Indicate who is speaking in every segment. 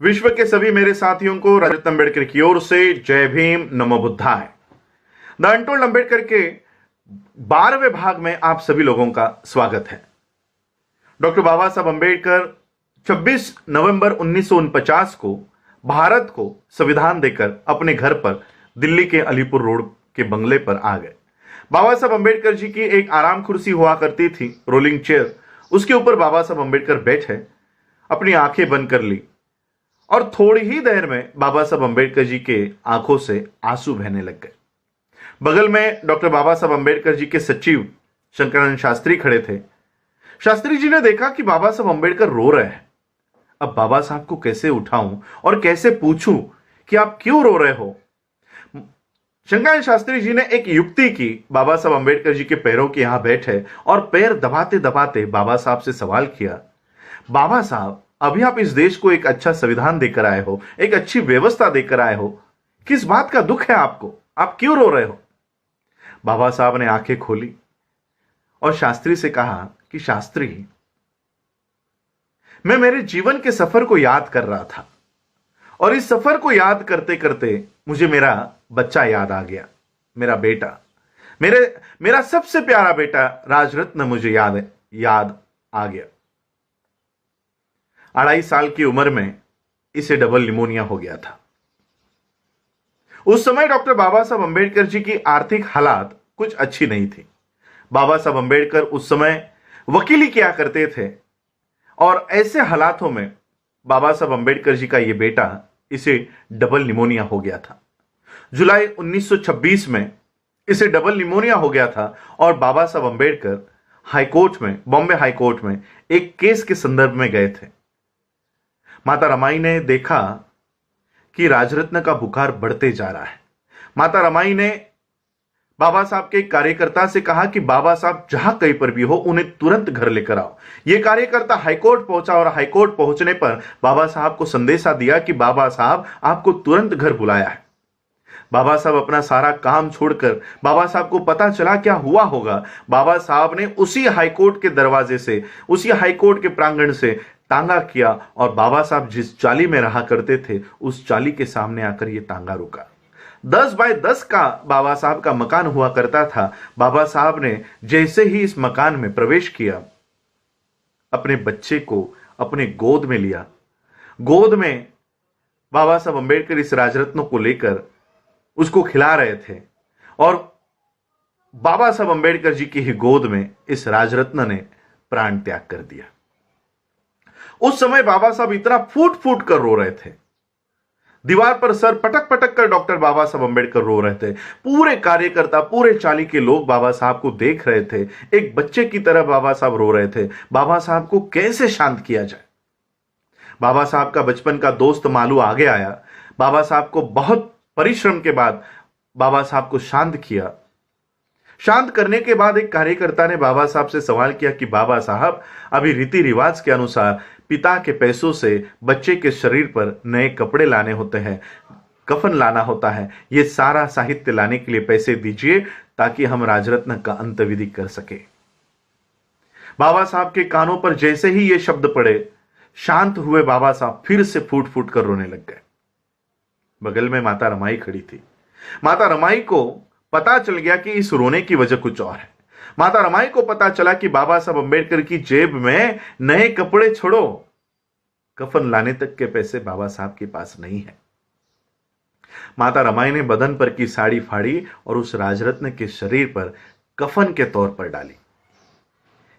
Speaker 1: विश्व के सभी मेरे साथियों को रजत अम्बेडकर की ओर से जय भीम, नमो बुद्धाय। द अनटोल्ड अम्बेडकर के 12वें भाग में आप सभी लोगों का स्वागत है। डॉक्टर बाबा साहब अम्बेडकर 26 नवंबर 1949 को भारत को संविधान देकर अपने घर पर दिल्ली के अलीपुर रोड के बंगले पर आ गए। बाबा साहब अम्बेडकर जी की एक आराम कुर्सी हुआ करती थी, रोलिंग चेयर। उसके ऊपर बाबा साहब अम्बेडकर बैठे, अपनी आंखें बंद कर ली और थोड़ी ही देर में बाबा साहब अम्बेडकर जी के आंखों से आंसू बहने लग गए। बगल में डॉक्टर बाबा साहब अम्बेडकर जी के सचिव शंकरानंद शास्त्री खड़े थे। शास्त्री जी ने देखा कि बाबा साहब अम्बेडकर रो रहे हैं। अब बाबा साहब को कैसे उठाऊं और कैसे पूछूं कि आप क्यों रो रहे हो। शंकरानंद शास्त्री जी ने एक युक्ति की। बाबा साहब अम्बेडकर जी के पैरों के यहां बैठे और पैर दबाते दबाते बाबा साहब से सवाल किया, बाबा साहब, अभी आप इस देश को एक अच्छा संविधान देकर आए हो, एक अच्छी व्यवस्था देकर आए हो, किस बात का दुख है आपको? आप क्यों रो रहे हो? बाबा साहब ने आंखें खोली और शास्त्री से कहा कि शास्त्री, मैं मेरे जीवन के सफर को याद कर रहा था और इस सफर को याद करते करते मुझे मेरा बच्चा याद आ गया, मेरा बेटा, मेरा सबसे प्यारा बेटा राजरत्न मुझे याद आ गया। 2.5 साल की उम्र में इसे डबल निमोनिया हो गया था। उस समय डॉक्टर बाबा साहब अम्बेडकर जी की आर्थिक हालात कुछ अच्छी नहीं थी। बाबा साहब अम्बेडकर उस समय वकीली किया करते थे और ऐसे हालातों में बाबा साहब अम्बेडकर जी का यह बेटा, इसे डबल निमोनिया हो गया था। जुलाई 1926 में इसे डबल निमोनिया हो गया था और बाबा साहब अम्बेडकर हाईकोर्ट में, बॉम्बे हाईकोर्ट में एक केस के संदर्भ में गए थे। माता रमाई ने देखा कि राजरत्न का बुखार बढ़ते जा रहा है। माता रमाई ने बाबा साहब के कार्यकर्ता से कहा कि बाबा साहब जहां कहीं पर भी हो, उन्हें तुरंत घर लेकर आओ। यह कार्यकर्ता हाईकोर्ट पहुंचा और हाईकोर्ट पहुंचने पर बाबा साहब को संदेशा दिया कि बाबा साहब आपको तुरंत घर बुलाया है। बाबा साहब अपना सारा काम छोड़कर, बाबा साहब को पता चला क्या हुआ होगा, बाबा साहब ने उसी हाईकोर्ट के दरवाजे से, उसी हाईकोर्ट के प्रांगण से तांगा किया और बाबा साहब जिस चाली में रहा करते थे उस चाली के सामने आकर यह तांगा रुका। 10 बाय 10 का बाबा साहब का मकान हुआ करता था। बाबा साहब ने जैसे ही इस मकान में प्रवेश किया, अपने बच्चे को अपने गोद में लिया। गोद में बाबा साहब अम्बेडकर इस राजरत्न को लेकर उसको खिला रहे थे और बाबा साहब अम्बेडकर जी की ही गोद में इस राजरत्न ने प्राण त्याग कर दिया। उस समय बाबा साहब इतना फूट फूट कर रो रहे थे। दीवार पर सर पटक पटक कर डॉक्टर बाबा साहब अम्बेडकर रो रहे थे। पूरे कार्यकर्ता, पूरे चाली के लोग बाबा साहब को देख रहे थे। एक बच्चे की तरह बाबा साहब रो रहे थे। बाबा साहब को कैसे शांत किया जाए। बाबा साहब का बचपन का दोस्त मालू आगे आया। बाबा साहब को बहुत परिश्रम के बाद बाबा साहब को शांत किया। शांत करने के बाद एक कार्यकर्ता ने बाबा साहब से सवाल किया कि बाबा साहब, अभी रीति रिवाज के अनुसार पिता के पैसों से बच्चे के शरीर पर नए कपड़े लाने होते हैं, कफन लाना होता है, ये सारा साहित्य लाने के लिए पैसे दीजिए ताकि हम राजरत्न का अंत्यविधि कर सके। बाबा साहब के कानों पर जैसे ही ये शब्द पड़े, शांत हुए बाबा साहब फिर से फूट फूट कर रोने लग गए। बगल में माता रमाई खड़ी थी। माता रमाई को पता चल गया कि इस रोने की वजह कुछ और है। माता रमाई को पता चला कि बाबा साहब अम्बेडकर की जेब में नए कपड़े छोड़ो, कफन लाने तक के पैसे बाबा साहब के पास नहीं है। माता रमाई ने बदन पर की साड़ी फाड़ी और उस राजरत्न के शरीर पर कफन के तौर पर डाली।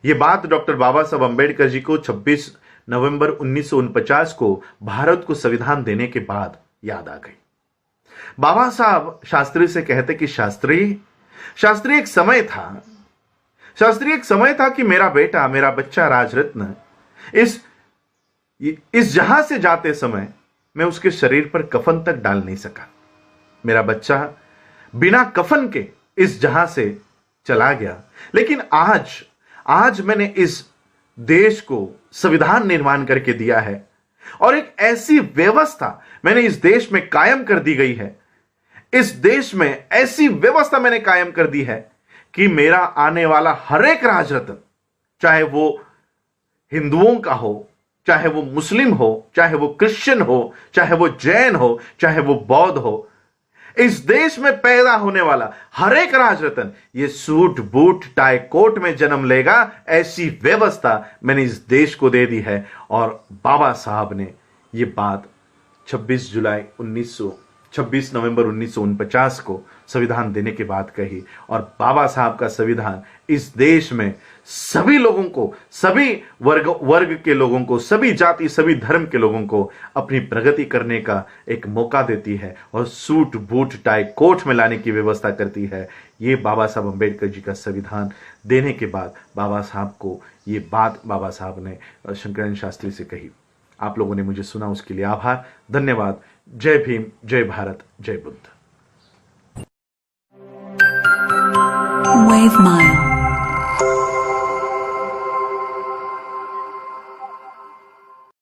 Speaker 1: यह बात डॉक्टर बाबा साहब अम्बेडकर जी को 26 नवंबर 1949 को भारत को संविधान देने के बाद याद आ गई। बाबा साहब शास्त्री से कहते कि शास्त्री एक समय था कि मेरा बेटा, मेरा बच्चा राजरत्न इस जहां से जाते समय मैं उसके शरीर पर कफन तक डाल नहीं सका। मेरा बच्चा बिना कफन के इस जहां से चला गया। लेकिन आज मैंने इस देश को संविधान निर्माण करके दिया है और एक ऐसी व्यवस्था मैंने इस देश में कायम कर दी गई है। इस देश में ऐसी व्यवस्था मैंने कायम कर दी है कि मेरा आने वाला हर एक राजरत्न, चाहे वो हिंदुओं का हो चाहे वो मुस्लिम हो, चाहे वो क्रिश्चियन हो, चाहे वो जैन हो, चाहे वो बौद्ध हो, इस देश में पैदा होने वाला हर एक राजरत्न ये सूट बूट टाई कोट में जन्म लेगा, ऐसी व्यवस्था मैंने इस देश को दे दी है। और बाबा साहब ने ये बात 26 नवंबर 1949 को संविधान देने के बाद कही। और बाबा साहब का संविधान इस देश में सभी लोगों को, सभी वर्ग के लोगों को, सभी जाति, सभी धर्म के लोगों को अपनी प्रगति करने का एक मौका देती है और सूट बूट टाई कोट में लाने की व्यवस्था करती है। ये बाबा साहब अम्बेडकर जी का संविधान देने के बाद बाबा साहब को ये बात बाबा साहब ने शंकराचार्य शास्त्री से कही। आप लोगों ने मुझे सुना, उसके लिए आभार, धन्यवाद। जय भीम, जय भारत, जय बुद्ध।
Speaker 2: Wave Mile.